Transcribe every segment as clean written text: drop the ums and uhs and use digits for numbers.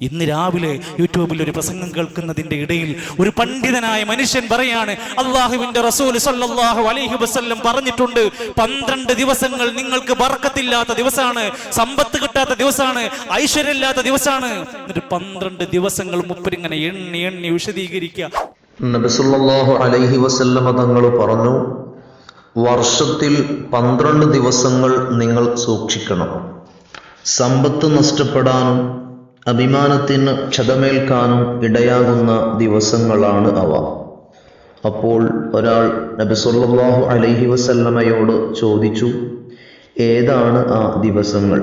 ഇന്ന് രാവിലെ യൂട്യൂബിൽ ഒരു പ്രസംഗം കേൾക്കുന്നതിന്റെ ഇടയിൽ ഒരു പണ്ഡിതനായ മനുഷ്യൻ പറയാണ്, അല്ലാഹുവിന്റെ റസൂൽ സല്ലല്ലാഹു അലൈഹി വസല്ലം പറഞ്ഞിട്ടുണ്ട്, 12 ദിവസങ്ങൾ നിങ്ങൾക്ക് ബർക്കത്തില്ലാത്ത ദിവസമാണ്, സമ്പത്ത് കിട്ടാത്ത ദിവസമാണ്, ഐശ്വര്യമില്ലാത്ത ദിവസമാണ്. എന്നിട്ട് 12 ദിവസങ്ങൾ മുപ്പരിങ്ങനെ എണ്ണി എണ്ണി വിശദീകരിക്കുക. നബി സല്ലല്ലാഹു അലൈഹി വസല്ലം തങ്ങൾ പറഞ്ഞു, വർഷത്തിൽ 12 ദിവസങ്ങൾ നിങ്ങൾ സൂക്ഷിക്കണം. സമ്പത്ത് നഷ്ടപ്പെടാനും അഭിമാനത്തിന് ക്ഷതമേൽക്കാനും ഇടയാകുന്ന ദിവസങ്ങളാണ് അവ. അപ്പോൾ ഒരാൾ നബി സല്ലല്ലാഹു അലൈഹി വസല്ലമയോട് ചോദിച്ചു, ഏതാണ് ആ ദിവസങ്ങൾ?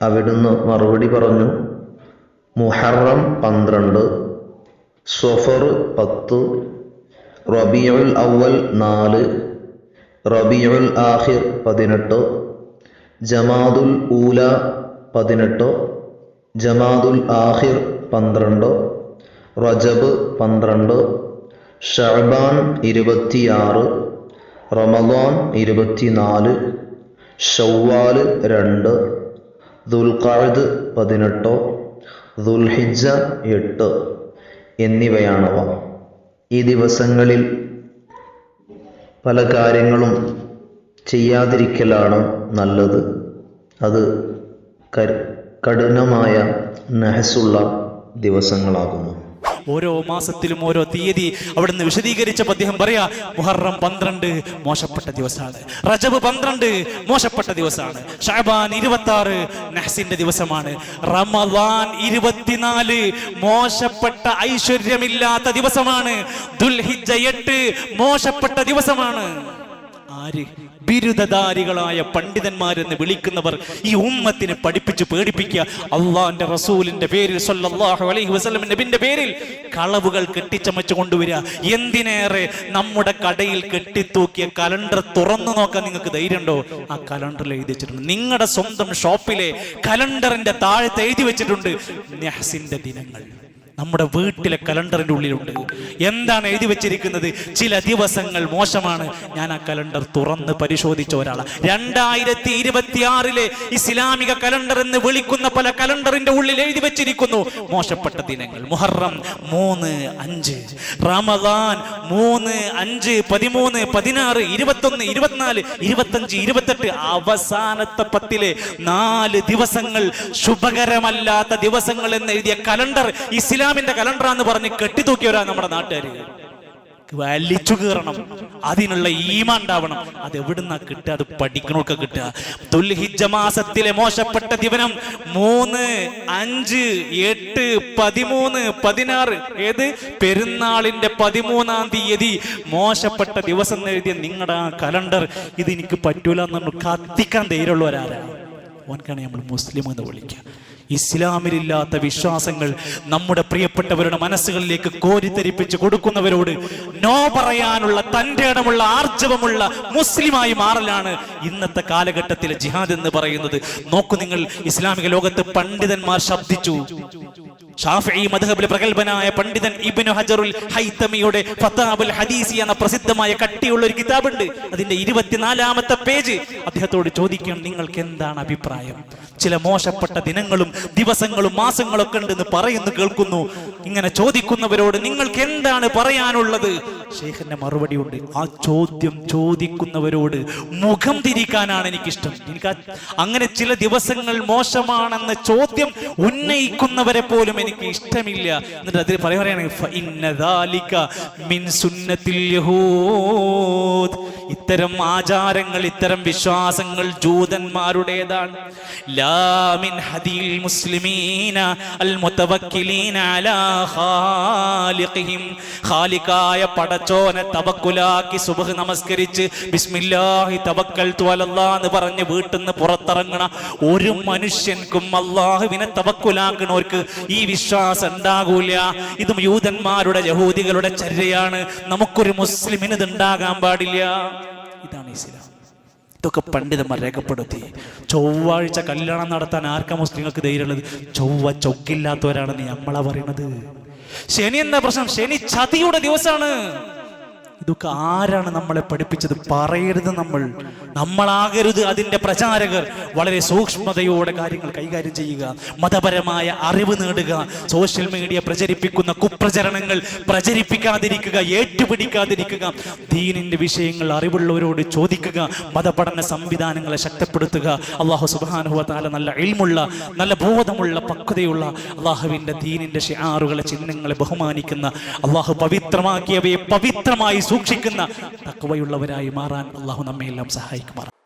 അവിടുന്ന് മറുപടി പറഞ്ഞു, മുഹറം 12, സ്വഫർ 10, റബീഉൽ അവ്വൽ 4, റബീഉൽ ആഖിർ 18, ജമാദുൽ ഊല 18, ജമാദുൽ ആഖിർ 12, റജബ് 12, ഷഅബാൻ 26, റമളാൻ 24, ശവ്വാൽ 2, ദുൽഖഅദ് 18, ദുൽഹിജ്ജ 8 എന്നിവയാണവ. ഈ ദിവസങ്ങളിൽ പല കാര്യങ്ങളും ചെയ്യാതിരിക്കലാണ് നല്ലത്. അത് കഠിനമായ നഹസുള്ള ദിവസങ്ങളാകുന്നു. ഓരോ മാസത്തിലും ഓരോ തീയതി അവിടുന്ന് വിശദീകരിച്ചപ്പോൾ അദ്ദേഹം പറയാ, മുഹറം 12 മോശപ്പെട്ട ദിവസമാണ്, റജബ് 12 മോശപ്പെട്ട ദിവസമാണ്, ഷഅബാൻ 26 നഹ്സിന്റെ ദിവസമാണ്, റമളാൻ 24 മോശപ്പെട്ട ഐശ്വര്യമില്ലാത്ത ദിവസമാണ്, ദുൽഹിജ്ജ 8 മോശപ്പെട്ട ദിവസമാണ്. ആര്? ബിരുദധാരികളായ പണ്ഡിതന്മാരെന്ന് വിളിക്കുന്നവർ ഈ ഉമ്മത്തിനെ പഠിപ്പിച്ച് പേടിപ്പിക്കുക. അള്ളാന്റെ റസൂലിന്റെ പേരിൽ സല്ലല്ലാഹു അലൈഹി വസല്ലം നബിന്റെ പേരിൽ കളവുകൾ കെട്ടിച്ചമച്ചു കൊണ്ടുവരിക. എന്തിനേറെ നമ്മുടെ കടയിൽ കെട്ടിത്തൂക്കിയ കലണ്ടർ തുറന്നു നോക്കാൻ നിങ്ങൾക്ക് ധൈര്യമുണ്ടോ? ആ കലണ്ടറിൽ എഴുതി വെച്ചിട്ടുണ്ട്, നിങ്ങളുടെ സ്വന്തം ഷോപ്പിലെ കലണ്ടറിന്റെ താഴത്ത് എഴുതി വെച്ചിട്ടുണ്ട് നഹ്സിന്റെ ദിനങ്ങൾ. നമ്മുടെ വീട്ടിലെ കലണ്ടറിന്റെ ഉള്ളിലുണ്ട്. എന്താണ് എഴുതി വെച്ചിരിക്കുന്നത്? ചില ദിവസങ്ങൾ മോശമാണ്. ഞാൻ ആ കലണ്ടർ തുറന്ന് പരിശോധിച്ച ഒരാളാണ്. 2026 ഇസ്ലാമിക കലണ്ടർ എന്ന് വിളിക്കുന്ന പല കലണ്ടറിന്റെ ഉള്ളിൽ എഴുതി വെച്ചിരിക്കുന്നു മോശപ്പെട്ട ദിനങ്ങൾ. മുഹറം 3, 5, റമളാൻ 3, 5, 13, 16, 21, 24, 25, 28 അവസാനത്തെ 10 4 ദിവസങ്ങൾ ശുഭകരമല്ലാത്ത ദിവസങ്ങൾ എന്ന് എഴുതിയ കലണ്ടർ ഇസ്ലാമിന്റെ കലണ്ടറാന്ന് പറഞ്ഞ് കെട്ടിത്തൂക്കിയവരാ നമ്മുടെ നാട്ടുകാർ. വലിച്ചു കീറണം, അതിനുള്ള ഈമാൻ ഉണ്ടാവണം. അത് എവിടുന്നാ കിട്ടുക? അത് പഠിക്കണമൊക്കെ കിട്ടുക. ദുൽഹിജ്ജ മാസത്തിലെ മോശപ്പെട്ട ദിവസം 3, 5, 8, 13, 16 ഏത് പെരുന്നാളിന്റെ 13-ാം തീയതി മോശപ്പെട്ട ദിവസം എഴുതിയ നിങ്ങളുടെ ആ കലണ്ടർ ഇത് എനിക്ക് പറ്റൂല എന്ന് കത്തിക്കാൻ ധൈര്യമുള്ളവരാരാ? ഓൻക്കാണ് നമ്മൾ മുസ്ലിം എന്ന് വിളിക്കുക. ഇസ്ലാമിലില്ലാത്ത വിശ്വാസങ്ങൾ നമ്മുടെ പ്രിയപ്പെട്ടവരുടെ മനസ്സുകളിലേക്ക് കോരിത്തരിപ്പിച്ച് കൊടുക്കുന്നവരോട് നോ പറയാനുള്ള തൻ്റെ ഇടമുള്ള ആർജവമുള്ള മുസ്ലിമായി മാറലാണ് ഇന്നത്തെ കാലഘട്ടത്തിലെ ജിഹാദ് എന്ന് പറയുന്നത്. നോക്കൂ നിങ്ങൾ, ഇസ്ലാമിക ലോകത്ത് പണ്ഡിതന്മാർ ശബ്ദിച്ചു. ഷാഫിഈ മദ്ഹബിലെ പ്രഗൽഭനായ പണ്ഡിതൻ ഇബ്നു ഹജറുൽ ഹൈതമിയുടെ ഫതാബുൽ ഹദീസി എന്ന പ്രസിദ്ധമായ കട്ടിയുള്ള ഒരു കിതാബുണ്ട്. അതിന്റെ 24-ാമത്തെ പേജ്. അദ്ദേഹത്തോട് ചോദിക്കണം, നിങ്ങൾക്ക് എന്താണ് അഭിപ്രായം? ചില മോശപ്പെട്ട ദിനങ്ങളും ദിവസങ്ങളും മാസങ്ങളൊക്കെ ഉണ്ടെന്ന് പറയുന്നു കേൾക്കുന്നു. ഇങ്ങനെ ചോദിക്കുന്നവരോട് നിങ്ങൾക്ക് എന്താണ് പറയാനുള്ളത്? ഷെയ്ഖിന്റെ മറുപടി ഉണ്ട്, ആ ചോദ്യം ചോദിക്കുന്നവരോട് മുഖം തിരിക്കാനാണ് എനിക്കിഷ്ടം. എനിക്ക് അങ്ങനെ ചില ദിവസങ്ങൾ മോശമാണെന്ന ചോദ്യം ഉന്നയിക്കുന്നവരെ പോലും എനിക്ക് ഇഷ്ടമില്ല. എന്നിട്ട് അതിൽ പറയുകയാണ്, ഇത്തരം ആചാരങ്ങൾ, ഇത്തരം വിശ്വാസങ്ങൾ ജൂതന്മാരുടേതാണ്. ലാ മിൻ ഹദീൽ മുസ്ലിമീന അൽ മുതവക്കിലീന അലാ ഖാലിഖിഹിം. ഖാലിഖായ പടച്ചോനെ തവക്കുലാക്കി സുബ്ഹ് നമസ്കരിച്ച് ബിസ്മില്ലാഹി തവക്കൽതു അലല്ലാഹ് എന്ന് പറഞ്ഞ് വീട്ടിൽ നിന്ന് പുറത്തിറങ്ങണ ഒരു മനുഷ്യൻക്കും അല്ലാഹുവിനെ തവക്കുലാക്കണവർക്ക് ഈ വിശ്വാസം ഉണ്ടാകൂല. ഇതും യൂതന്മാരുടെ യഹൂദികളുടെ ചര്യയാണ്. നമുക്കൊരു മുസ്ലിമിന് ഇത് ഉണ്ടാകാൻ പാടില്ല. ഇതാണ് ഇസ്ലാം. ഇതൊക്കെ പണ്ഡിതന്മാർ രേഖപ്പെടുത്തി. ചൊവ്വാഴ്ച കല്യാണം നടത്താൻ ആർക്കാ മുസ്ലിങ്ങൾക്ക് ധൈര്യമുള്ളത്? ചൊവ്വ ചൊക്കില്ലാത്തവരാണെന്ന് നമ്മളാ പറയണത്. ശനി എന്താ പ്രശ്നം? ശനി ചതിയുടെ ദിവസമാണ്. ഇതൊക്കെ ആരാണ് നമ്മളെ പഠിപ്പിച്ചത്? പറയരുത്. നമ്മളാകരുത് അതിൻ്റെ പ്രചാരകർ. വളരെ സൂക്ഷ്മതയോടെ കാര്യങ്ങൾ കൈകാര്യം ചെയ്യുക, മതപരമായ അറിവ് നേടുക, സോഷ്യൽ മീഡിയ പ്രചരിപ്പിക്കുന്ന കുപ്രചരണങ്ങൾ പ്രചരിപ്പിക്കാതിരിക്കുക, ഏറ്റുപിടിക്കാതിരിക്കുക, ദീനിന്റെ വിഷയങ്ങൾ അറിവുള്ളവരോട് ചോദിക്കുക, മതപഠന സംവിധാനങ്ങളെ ശക്തിപ്പെടുത്തുക. അള്ളാഹു സുബ്ഹാനഹു വ തആല നല്ല ഇൽമുള്ള, നല്ല ബോധമുള്ള, പക്വതയുള്ള, അള്ളാഹുവിന്റെ ദീനിന്റെ ഷിആറുകളെ, ചിഹ്നങ്ങളെ ബഹുമാനിക്കുന്ന, അള്ളാഹു പവിത്രമാക്കിയവയെ പവിത്രമായി സൂക്ഷിക്കുന്ന തഖ്വയുള്ളവരായി മാറാൻ അള്ളാഹു നമ്മെ എല്ലാം സഹായിക്കുമാറാകട്ടെ.